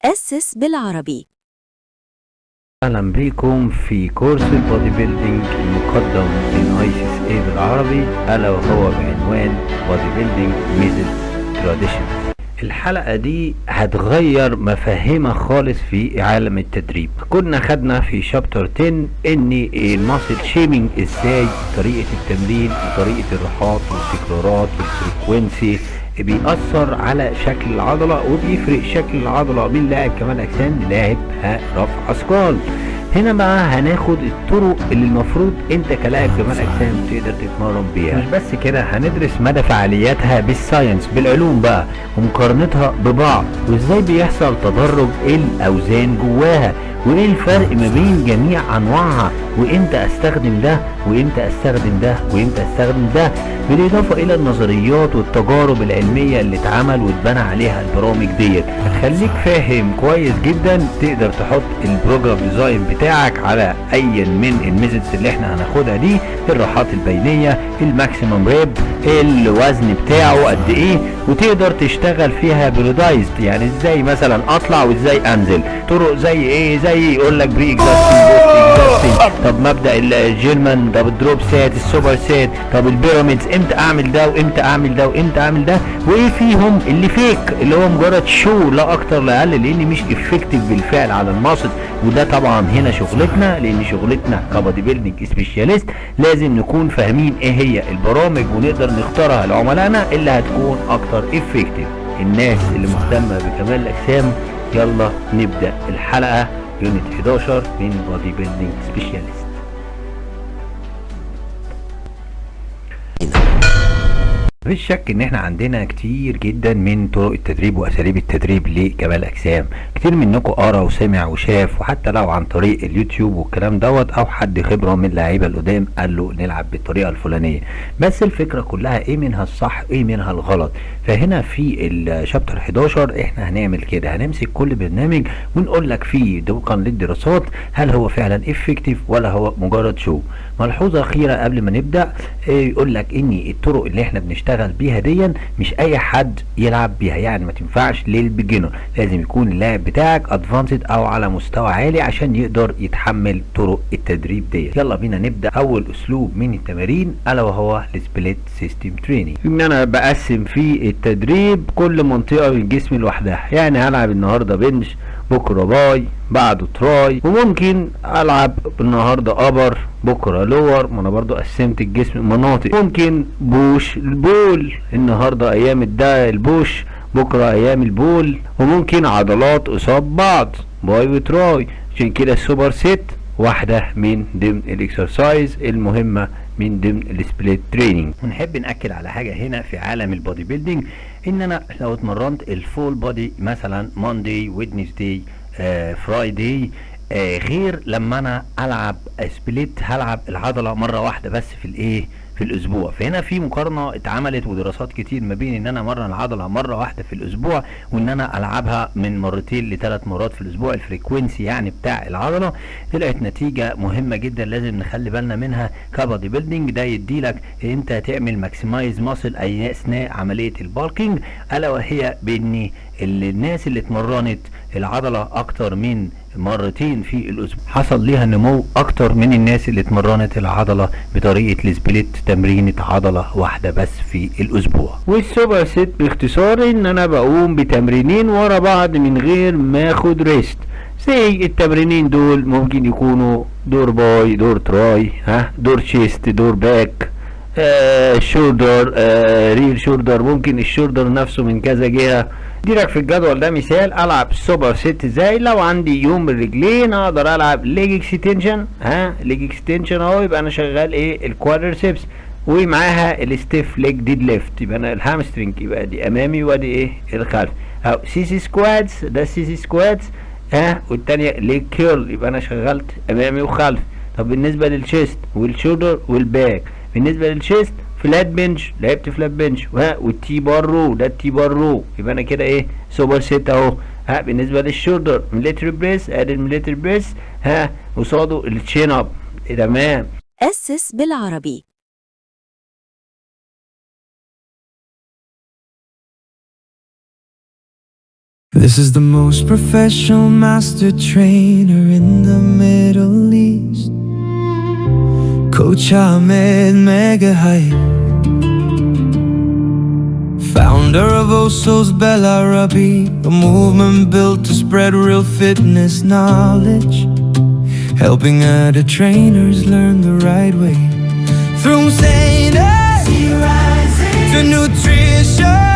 أسس بالعربي. أهلا بكم في كورس البودي بيلدينج المقدم من ICSA بالعربي، ألا وهو بعنوان بودي بيلدينج ميثودز تراديشنز. الحلقة دي هتغير مفاهيمها خالص في عالم التدريب. كنا خدنا في شابتر 10 ان الماسل شيمينج ازاي طريقة التمرين وطريقة الراحات والتكرارات والفريكوينسي بيأثر على شكل العضلة، وبيفرق شكل العضلة من لاعب كمال أجسام للاعب رفع أثقال. هنا بقى هناخد الطرق اللي المفروض انت كلاعب كمال أجسام تقدر تتمرن بيها. مش بس كده، هندرس مدى فعالياتها بالساينس بالعلوم بقى، ومقارنتها ببعض، وازاي بيحصل تدرج الأوزان جواها، وايه الفرق ما بين جميع انواعها، وامتى استخدم ده وامتى استخدم ده وامتى استخدم ده، بالاضافه الى النظريات والتجارب العلميه اللي اتعمل واتبنى عليها البرامج ديت. هتخليك فاهم كويس جدا تقدر تحط البروجرام ديزاين بتاعك على اي من الميثودز اللي احنا هناخدها دي، الراحات البينيه، الماكسيمم ريب، الوزن بتاعه قد ايه، وتقدر تشتغل فيها برودايزد، يعني ازاي مثلا اطلع وازاي انزل. طرق زي ايه؟ زي يقول لك بري اكزاستنج، بوست اكزاستنج، طب مبدا الجيرمان، طب الدروب سات، السوبر سات، طب البيراميدز، امتى اعمل ده وامتى اعمل ده وامتى اعمل ده، وايه فيهم اللي فيك اللي هو مجرد شو لا اكتر لا اقل، لان مش افكتيف بالفعل على الماسل. وده طبعا هنا شغلتنا، لان شغلتنا كبادي بيلدينج سبيشاليست لازم نكون فاهمين ايه هي البرامج ونقدر نختارها لعملائنا اللي هتكون اكتر افكتيف. الناس اللي مهتمه بكمال الاجسام، يلا نبدا الحلقه يونت 11 من بودي بيلدينج سبيشاليست. مفيش شك ان احنا عندنا كتير جدا من طرق التدريب واساليب التدريب لكمال الاجسام. كتير منكم قرا وسمع وشاف، وحتى لو عن طريق اليوتيوب والكلام دوت، او حد خبره من اللعيبه القدام قال له نلعب بالطريقه الفلانيه. بس الفكره كلها ايه منها الصح ايه منها الغلط. فهنا في الشابتر 11 احنا هنعمل كده، هنمسك كل برنامج ونقول لك فيه طبقا للدراسات هل هو فعلا افكتيف ولا هو مجرد شو. ملحوظه اخيره قبل ما نبدا، يقول لك ان الطرق اللي احنا بنشتغل بيها دي مش اي حد يلعب بيها، يعني ما تنفعش للبيجنر، لازم يكون اللاعب بتاعك ادفانسد او على مستوى عالي عشان يقدر يتحمل طرق التدريب دي. يلا بينا نبدا اول اسلوب من التمارين الا وهو السبليت سيستم تريننج. ان انا بقسم في التدريب كل منطقه من جسمي لوحدها، يعني هلعب النهارده بنش، بكره باي، بعده تراي، وممكن العب النهارده ابر، بكره لور، ما انا برضو قسمت الجسم مناطق. ممكن بوش البول، النهارده ايام البوش، بكره ايام البول، وممكن عضلات قصاد بعض باي وتراي. عشان كده السوبر سيت واحده من ضمن الاكسرسايز المهمه من ضمن السبليت تريننج. ونحب ناكد على حاجه هنا في عالم البودي بيلدينج، ان انا لو اتمرنت الفول بودي مثلا ماندي، ويدنسداي، فرايداي، غير لما انا العب سبليت هلعب العضله مره واحده بس في الاسبوع. فهنا في مقارنه اتعملت ودراسات كتير ما بين ان انا امرن العضله مره واحده في الاسبوع وان انا العبها من مرتين لثلاث مرات في الاسبوع. الفريكوينسي يعني بتاع العضله طلعت نتيجه مهمه جدا لازم نخلي بالنا منها كبادي بيلدينج. ده يديلك انت تعمل ماكسمايز ماسل اي اثناء عمليه البالكينج، الا وهي بان الناس اللي اتمرنت العضله اكتر من مرتين في الاسبوع حصل ليها نمو اكتر من الناس اللي اتمرنت العضله بطريقه السبليت، تمرينه عضله واحده بس في الاسبوع. والسوبر سيت باختصار ان انا بقوم بتمرينين ورا بعض من غير ما اخد ريست. زي التمرينين دول ممكن يكونوا دور باي، دور تراي، دور تشيست، دور باك، شولدر، رير شولدر، ممكن الشولدر نفسه من كذا جهه. ديلك في الجدول ده مثال العب سوبر سيت ازاي. لو عندي يوم الرجلين اقدر العب ليج اكستنشن، ليج اكستنشن اهو، يبقى انا شغال ايه الكوادرسبس، ومعاها الستيف ليج ديد ليفت، يبقى انا الهامسترنج يبقى دي امامي وادي ايه الخلف، او سي سكوادز، ده سي سكوادز، والتانية ليج كيرل، يبقى انا شغلت امامي وخلف. طب بالنسبه للشيست والشولدر والباك، بالنسبه للشيست فلات بنش، لعبت فلات بنش، والتي بار رو، ده التي بار رو، يبقى انا كده ايه سوبر سيت اهو. بالنسبه للشولدر ميليتري بريس، ادي الميليتري بريس، قصاده التشين اب. تمام. أسس بالعربي. This is the most professional master trainer in the Middle East, Coach Ahmed Mega Hype, founder of Oso's Belarabi, a movement built to spread real fitness knowledge, helping other trainers learn the right way. From Zainab to nutrition,